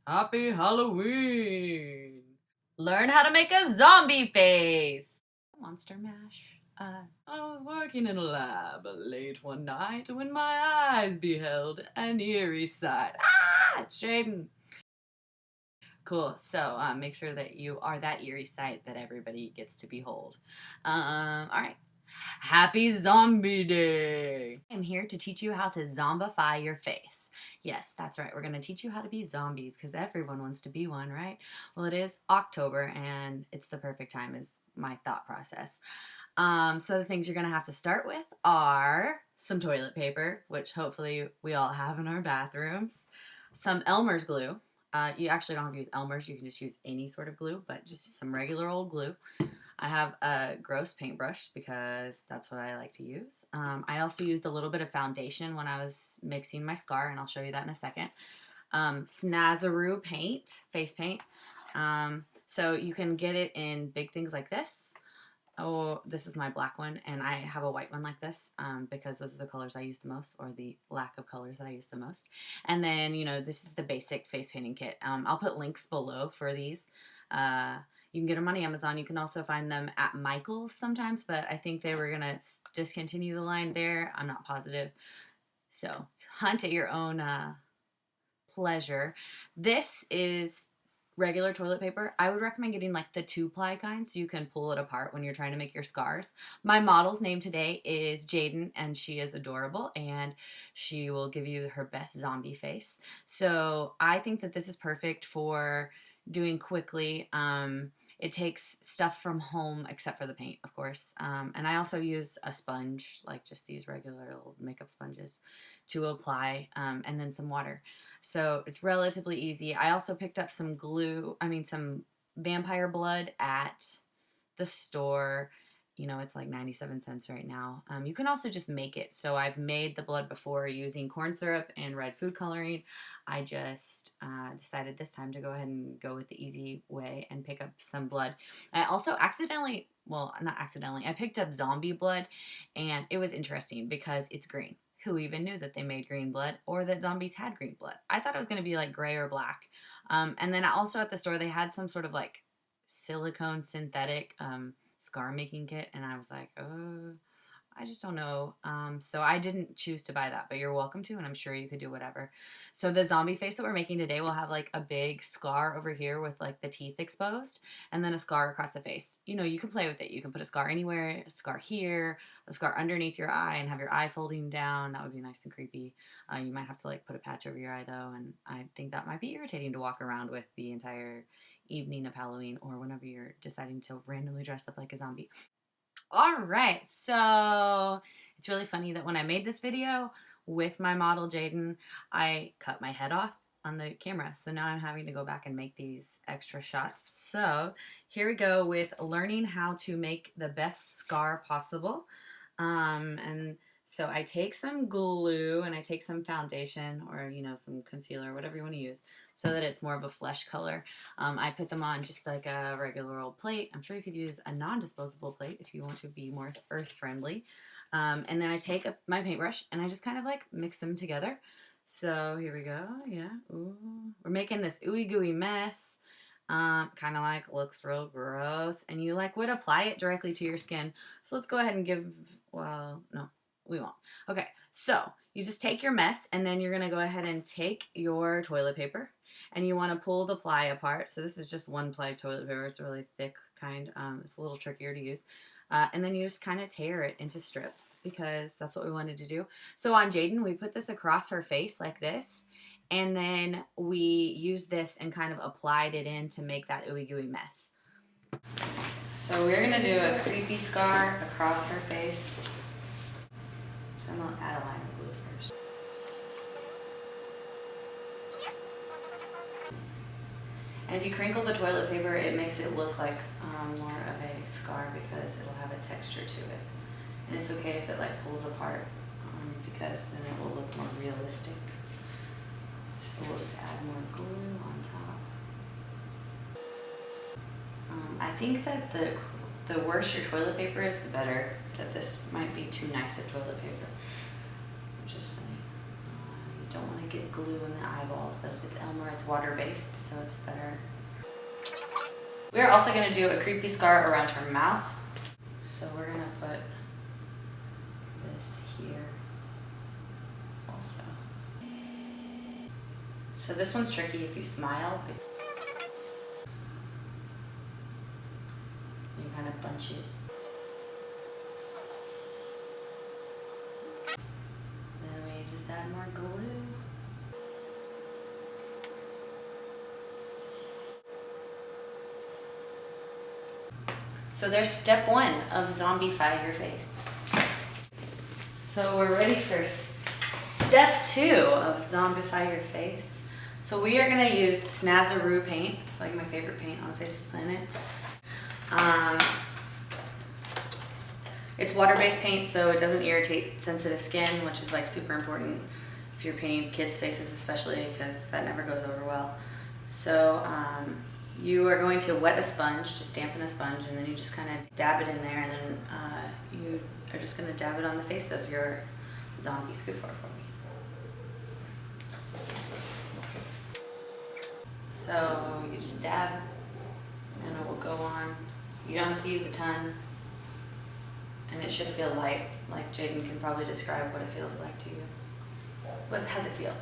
Happy Halloween! Learn how to make a zombie face! Monster Mash. I was working in a lab late one night when my eyes beheld an eerie sight. Ah! It's Jaden. Cool. So make sure that you are that eerie sight that everybody gets to behold. All right. Happy Zombie Day! I'm here to teach you how to zombify your face. Yes, that's right. We're going to teach you how to be zombies because everyone wants to be one, right? Well, it is October and it's the perfect time is my thought process. So the things you're going to have to start with are some toilet paper, which hopefully we all have in our bathrooms, some Elmer's glue. You actually don't have to use Elmer's. You can just use any sort of glue, but just some regular old glue. I have a gross paintbrush because that's what I like to use. I also used a little bit of foundation when I was mixing my scar, and I'll show you that in a second. Snazaroo paint, face paint. So you can get it in big things like this. Oh, this is my black one, and I have a white one like this because those are the colors I use the most, or the lack of colors that I use the most. And then, you know, this is the basic face painting kit. I'll put links below for these. You can get them on Amazon. You can also find them at Michael's sometimes, but I think they were going to discontinue the line there. I'm not positive. So hunt at your own pleasure. This is regular toilet paper. I would recommend getting like the 2-ply kind so you can pull it apart when you're trying to make your scars. My model's name today is Jaden, and she is adorable, and she will give you her best zombie face. So I think that this is perfect for doing quickly. It takes stuff from home except for the paint, of course. And I also use a sponge, like just these regular little makeup sponges to apply, and then some water. So it's relatively easy. I also picked up some some vampire blood at the store. You know, it's like 97 cents right now. You can also just make it. So I've made the blood before using corn syrup and red food coloring. I just decided this time to go ahead and go with the easy way and pick up some blood. I also accidentally, well, not accidentally, I picked up zombie blood, and it was interesting because it's green. Who even knew that they made green blood or that zombies had green blood? I thought it was going to be like gray or black. And then also at the store, they had some sort of like silicone synthetic scar making kit, and I was like, oh, I just don't know. So I didn't choose to buy that, but you're welcome to, and I'm sure you could do whatever. So the zombie face that we're making today will have like a big scar over here with like the teeth exposed, and then a scar across the face. You know, you can play with it. You can put a scar anywhere, a scar here, a scar underneath your eye, and have your eye folding down. That would be nice and creepy. You might have to like put a patch over your eye though, and I think that might be irritating to walk around with the entire evening of Halloween or whenever you're deciding to randomly dress up like a zombie. All right, so it's really funny that when I made this video with my model Jaden, I cut my head off on the camera. So now I'm having to go back and make these extra shots. So here we go with learning how to make the best scar possible. And so I take some glue and I take some foundation or, you know, some concealer, whatever you want to use, so that it's more of a flesh color. I put them on just like a regular old plate. I'm sure you could use a non-disposable plate if you want to be more earth friendly. And then I take my paintbrush and I just kind of like mix them together. So here we go. Yeah. Ooh. We're making this ooey gooey mess. Kind of like looks real gross, and you like would apply it directly to your skin. So let's go ahead and well, no, we won't. Okay, so you just take your mess, and then you're gonna go ahead and take your toilet paper, and you want to pull the ply apart. So this is just 1-ply toilet paper. It's a really thick kind. It's a little trickier to use. And then you just kind of tear it into strips because that's what we wanted to do. So on Jaden, we put this across her face like this, and then we used this and kind of applied it in to make that ooey gooey mess. So we're gonna do a creepy scar across her face. So I'm gonna add a line of glue first. And if you crinkle the toilet paper, it makes it look like more of a scar because it'll have a texture to it. And it's okay if it like pulls apart because then it will look more realistic. So we'll just add more glue on top. I think that the worse your toilet paper is, the better. That this might be too nice of toilet paper, which is funny. You don't want to get glue in the eyeballs, but if it's Elmer, it's water-based, so it's better. We're also going to do a creepy scar around her mouth. So we're going to put this here also. So this one's tricky if you smile. You kind of bunch it. Then we just add more glue. So there's step 1 of zombify your face. So we're ready for step 2 of zombify your face. So we are gonna use Snazaroo paint. It's like my favorite paint on the face of the planet. It's water-based paint, so it doesn't irritate sensitive skin, which is like super important if you're painting kids' faces especially, because that never goes over well. So you are going to wet a sponge, just dampen a sponge, and then you just kind of dab it in there, and then you are just going to dab it on the face of your zombie. Scoot forward for me. So you just dab, and it will go on. You don't have to use a ton, and it should feel light. Like Jaden can probably describe what it feels like to you. How's it feel?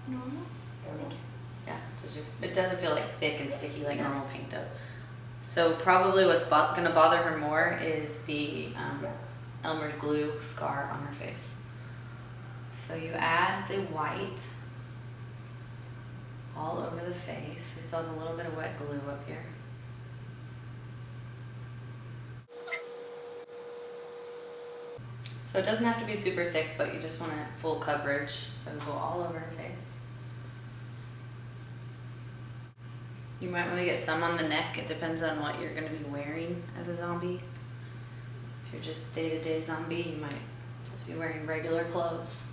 Normal? Yeah, it doesn't feel like thick and sticky like normal paint though. So probably what's going to bother her more is the Elmer's glue scar on her face. So you add the white all over the face. We still have a little bit of wet glue up here. So it doesn't have to be super thick, but you just want it full coverage. So it'll go all over her face. You might want to get some on the neck. It depends on what you're going to be wearing as a zombie. If you're just day-to-day zombie, you might just be wearing regular clothes.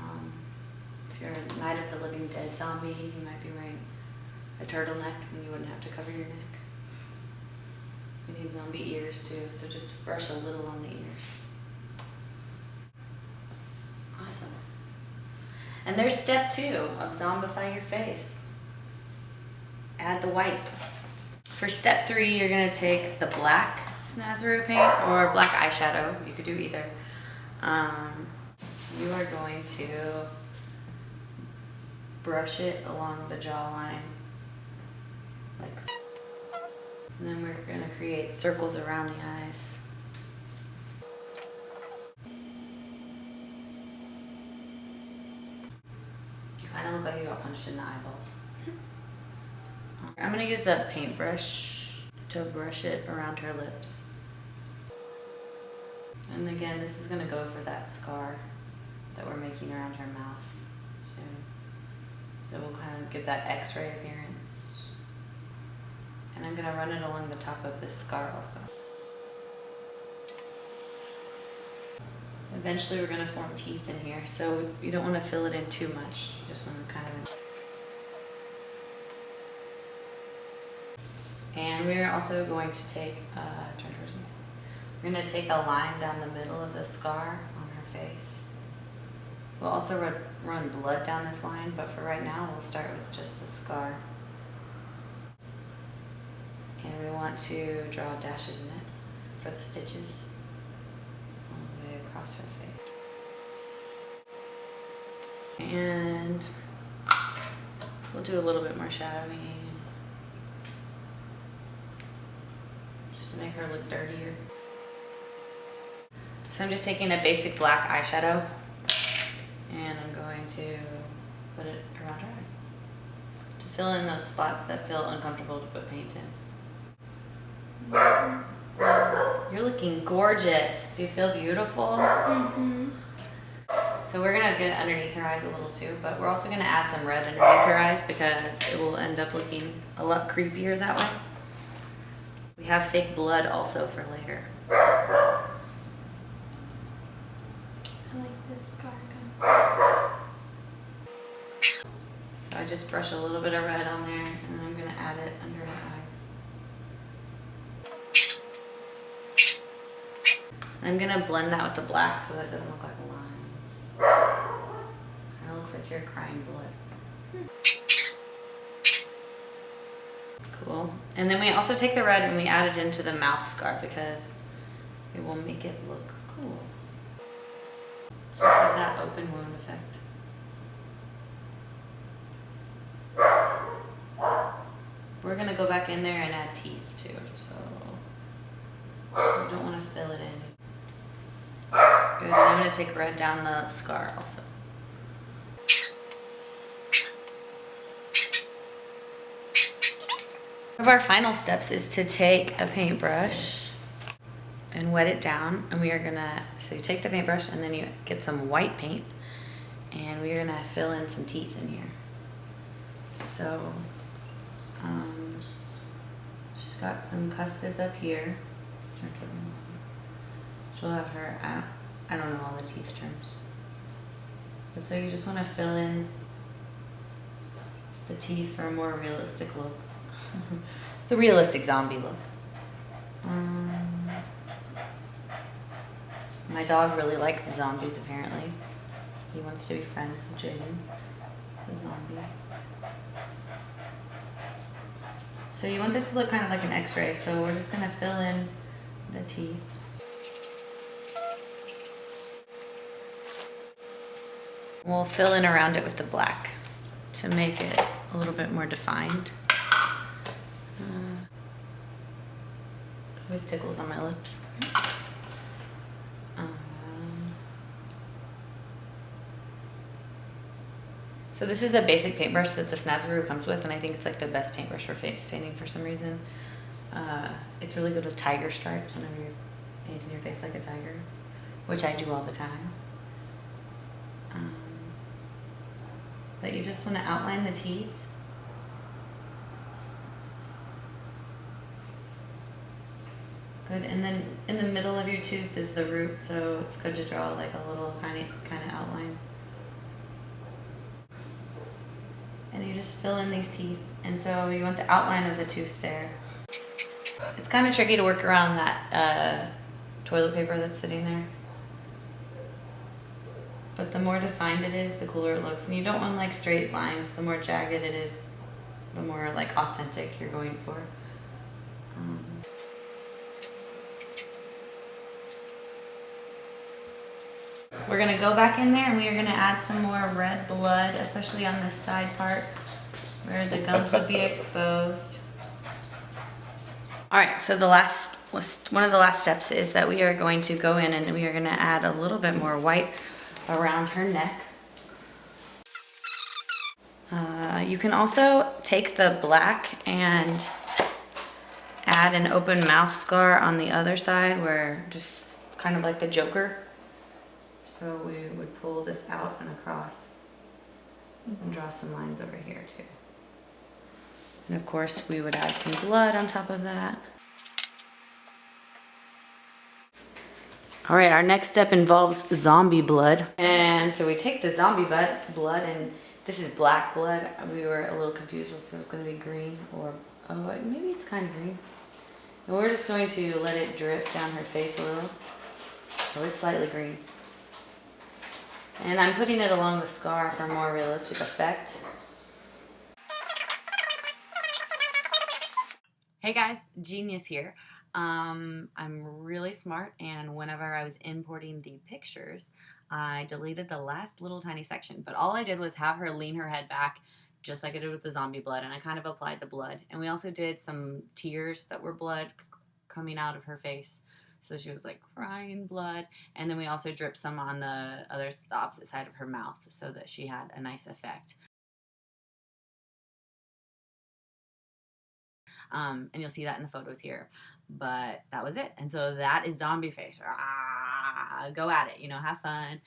If you're a Night of the Living Dead zombie, you might be wearing a turtleneck and you wouldn't have to cover your neck. You need zombie ears too, so just brush a little on the ears. Awesome. And there's step 2 of zombify your face. Add the white. For step 3, you're going to take the black Snazaroo paint or black eyeshadow. You could do either. You are going to brush it along the jawline, like so. And then we're going to create circles around the eyes. You kind of look like you got punched in the eyeballs. I'm going to use a paintbrush to brush it around her lips. And again, this is going to go for that scar that we're making around her mouth soon. So we'll kind of give that x-ray appearance. And I'm going to run it along the top of this scar also. Eventually we're going to form teeth in here, so you don't want to fill it in too much. You just want to kind of... And we're also going to take, turn towards me. We're going to take a line down the middle of the scar on her face. We'll also run blood down this line, but for right now we'll start with just the scar. And we want to draw dashes in it for the stitches all the way across her face. And we'll do a little bit more shadowing, just to make her look dirtier. So I'm just taking a basic black eyeshadow and I'm going to put it around her eyes to fill in those spots that feel uncomfortable to put paint in. You're looking gorgeous. Do you feel beautiful? Mm-hmm. So we're going to get it underneath her eyes a little too, but we're also going to add some red underneath her eyes because it will end up looking a lot creepier that way. We have fake blood also for later. I like this scar. So I just brush a little bit of red on there and I'm going to add it under her eyes. I'm going to blend that with the black so that it doesn't look like a line. like you're crying blood. Cool. And then we also take the red and we add it into the mouth scar because it will make it look cool. So have that open wound effect. We're gonna go back in there and add teeth too, so we don't want to fill it in. Good. And I'm gonna take red down the scar also. One of our final steps is to take a paintbrush and wet it down, and we are gonna, so you take the paintbrush and then you get some white paint and we are gonna fill in some teeth in here. So she's got some cuspids up here. She'll have her, I don't know all the teeth terms. But so you just want to fill in the teeth for a more realistic look. The realistic zombie look. My dog really likes the zombies apparently. He wants to be friends with Jaden, the zombie. So you want this to look kind of like an x-ray, so we're just going to fill in the teeth. We'll fill in around it with the black to make it a little bit more defined. Always tickles on my lips. So this is the basic paintbrush that the Snazaroo comes with, and I think it's like the best paintbrush for face painting for some reason. It's really good with tiger stripes whenever you're painting your face like a tiger, which I do all the time. But you just want to outline the teeth. Good, and then in the middle of your tooth is the root, so it's good to draw like a little kind of outline. And you just fill in these teeth, and so you want the outline of the tooth there. It's kind of tricky to work around that toilet paper that's sitting there. But the more defined it is, the cooler it looks. And you don't want like straight lines. The more jagged it is, the more like authentic you're going for. We're gonna go back in there and we are gonna add some more red blood, especially on this side part where the gums would be exposed. All right, so one of the last steps is that we are going to go in and we are gonna add a little bit more white around her neck. You can also take the black and add an open mouth scar on the other side where just kind of like the Joker. So we would pull this out and across and draw some lines over here too. And of course we would add some blood on top of that. All right, our next step involves zombie blood. And so we take the zombie blood, and this is black blood. We were a little confused if it was gonna be green or, oh, maybe it's kind of green. And we're just going to let it drip down her face a little. So it's slightly green. And I'm putting it along the scar for a more realistic effect. Hey guys, Genius here. I'm really smart, and whenever I was importing the pictures, I deleted the last little tiny section. But all I did was have her lean her head back, just like I did with the zombie blood, and I kind of applied the blood. And we also did some tears that were blood coming out of her face. So she was like crying blood. And then we also dripped some on the opposite side of her mouth so that she had a nice effect. And you'll see that in the photos here. But that was it. And so that is zombie face. Go at it, have fun.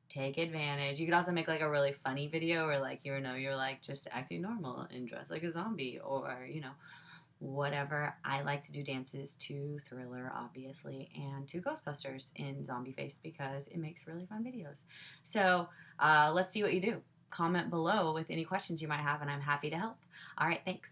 Take advantage. You could also make like a really funny video where like, you're like just acting normal and dressed like a zombie, or, whatever. I like to do dances to Thriller, obviously, and to Ghostbusters in zombie face because it makes really fun videos. So let's see what you do. Comment below with any questions you might have, and I'm happy to help. All right, thanks.